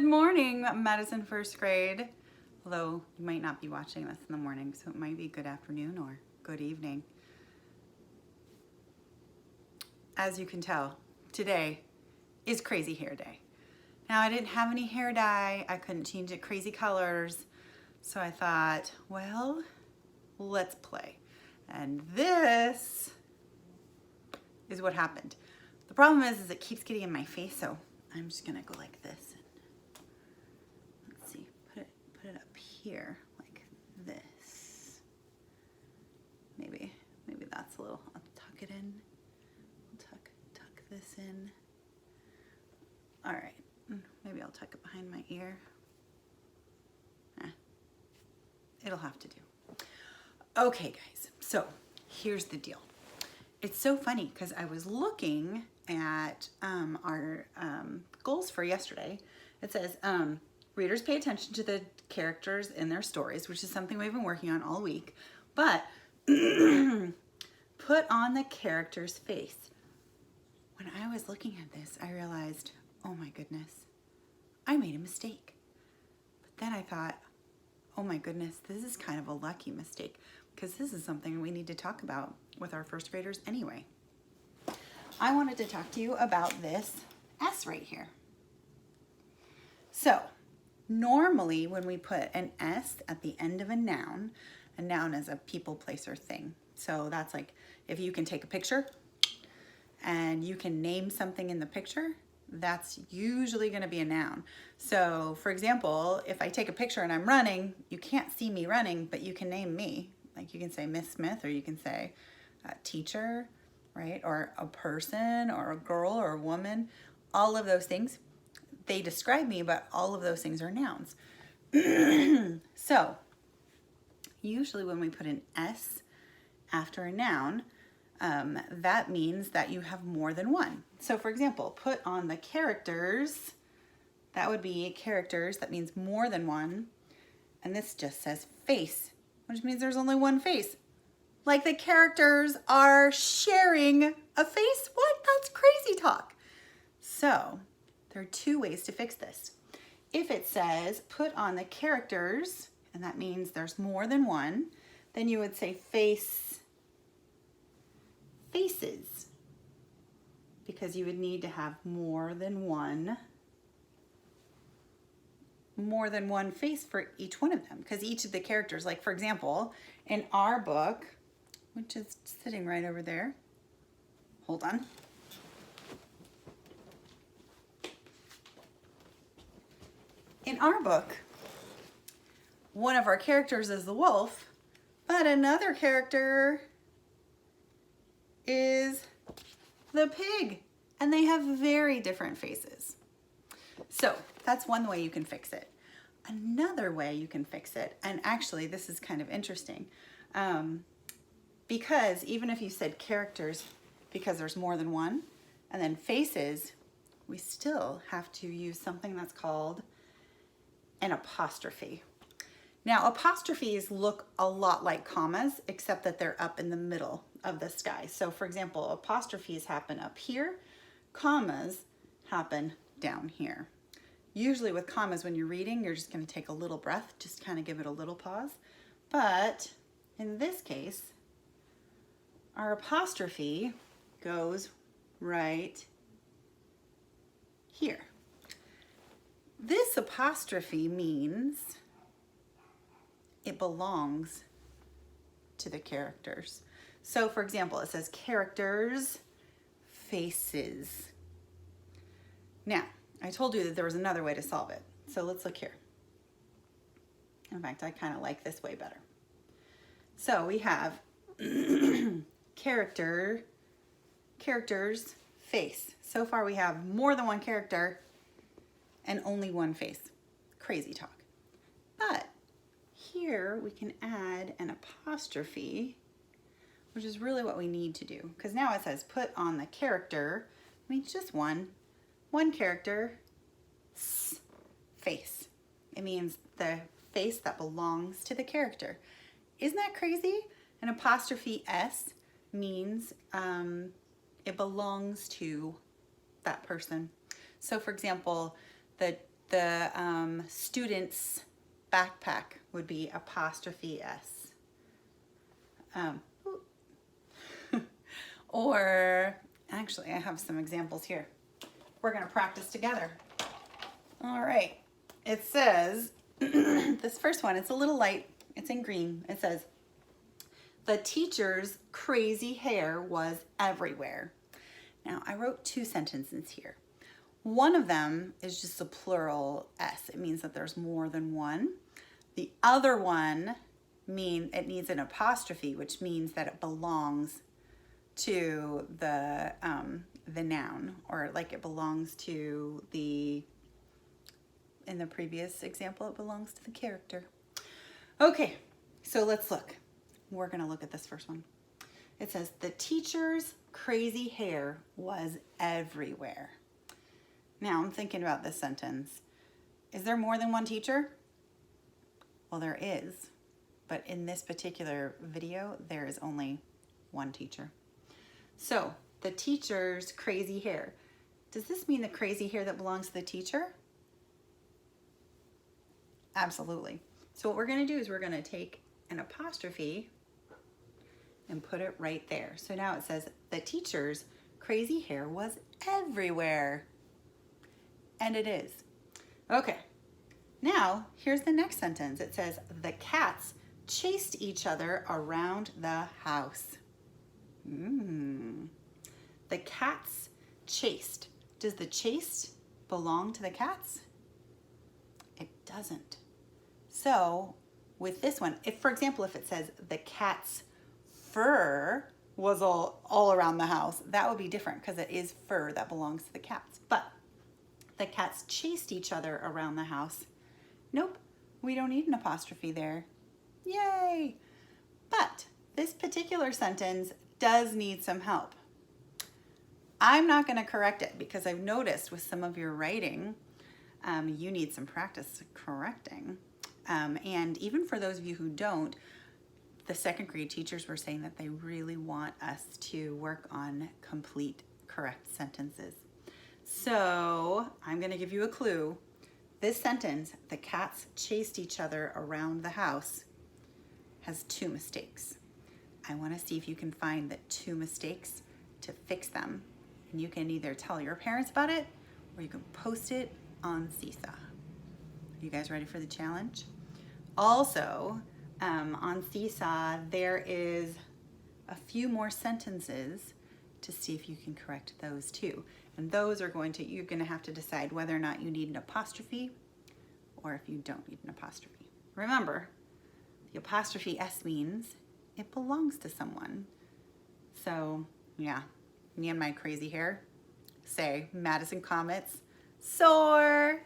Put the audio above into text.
morning, Madison first grade. Although you might not be watching this in the morning, so it might be good afternoon or good evening. As you can tell, today is crazy hair day. Now I didn't have any hair dye. I couldn't change it crazy colors. So I thought, well, let's play. And this is what happened. The problem is it keeps getting in my face, so I'm just gonna go like this. Let's see, put it up here like this. Maybe that's a little. I'll tuck it in. Tuck this in. All right, maybe I'll tuck it behind my ear. It'll have to do. Okay, guys. So here's the deal. It's so funny because I was looking at our goals for yesterday. It says readers pay attention to the characters in their stories, which is something we've been working on all week, but put on the character's face. When I was looking at this, I realized, oh my goodness, I made a mistake. But then I thought, oh my goodness, this is kind of a lucky mistake because this is something we need to talk about with our first graders anyway. I wanted to talk to you about this S right here. So normally when we put an S at the end of a noun is a people, place, or thing. So that's like if you can take a picture and you can name something in the picture, that's usually going to be a noun. So for example, if I take a picture and I'm running, you can't see me running, but you can name me. Like you can say Miss Smith, or you can say teacher, right? Or a person, or a girl, or a woman. All of those things, they describe me, but all of those things are nouns. So usually when we put an S after a noun, that means that you have more than one. So for example, put on the characters, that would be characters, that means more than one. And this just says face, which means there's only one face. Like the characters are sharing a face? What? That's crazy talk. So there are two ways to fix this. If it says put on the characters, and that means there's more than one, then you would say faces, because you would need to have more than one face for each one of them, because each of the characters, like for example, in our book, which is sitting right over there, hold on. In our book, one of our characters is the wolf, but another character is the pig, and they have very different faces. So that's one way you can fix it. Another way you can fix it, and actually this is kind of interesting, because even if you said characters, because there's more than one, and then faces, we still have to use something that's called an apostrophe. Now apostrophes look a lot like commas, except that they're up in the middle of the sky. So for example, apostrophes happen up here, commas happen down here. Usually with commas, when you're reading, you're just going to take a little breath, just kind of give it a little pause. But in this case, our apostrophe goes right here. This apostrophe means it belongs to the characters. So for example, it says characters, faces. Now, I told you that there was another way to solve it. So let's look here. In fact, I kind of like this way better. So we have characters, face. So far we have more than one character and only one face. Crazy talk. But here we can add an apostrophe, which is really what we need to do. Because now it says put on the character, means just one character, face. It means the face that belongs to the character. Isn't that crazy? An apostrophe S means it belongs to that person. So for example, the the student's backpack would be apostrophe S. Or actually, I have some examples here. We're going to practice together. All right. It says, this first one, it's a little light. It's in green. It says, the teacher's crazy hair was everywhere. Now, I wrote two sentences here. One of them is just a plural S. It means that there's more than one. The other one it needs an apostrophe, which means that it belongs to the noun, or like it belongs to in the previous example, it belongs to the character. Okay, so let's look. We're gonna look at this first one. It says, the teacher's crazy hair was everywhere. Now I'm thinking about this sentence. Is there more than one teacher? Well, there is, but in this particular video, there is only one teacher. So the teacher's crazy hair. Does this mean the crazy hair that belongs to the teacher? Absolutely. So what we're going to do is we're going to take an apostrophe and put it right there. So now it says the teacher's crazy hair was everywhere. And it is. Okay. Now, here's the next sentence. It says the cats chased each other around the house. The cats chased. Does the chased belong to the cats? It doesn't. So with this one, if, for example, if it says the cat's fur was all around the house, that would be different because it is fur that belongs to the cats. But the cats chased each other around the house. Nope, we don't need an apostrophe there. Yay! But this particular sentence does need some help. I'm not going to correct it because I've noticed with some of your writing, you need some practice correcting. And even for those of you who don't, the second grade teachers were saying that they really want us to work on complete correct sentences. So I'm going to give you a clue. This sentence, the cats chased each other around the house, has two mistakes. I want to see if you can find the two mistakes to fix them. And you can either tell your parents about it or you can post it on Seesaw. You guys ready for the challenge? Also, on Seesaw, there is a few more sentences to see if you can correct those too. And those are you're going to have to decide whether or not you need an apostrophe or if you don't need an apostrophe. Remember, the apostrophe S means it belongs to someone. So yeah, me and my crazy hair say Madison Comets soar.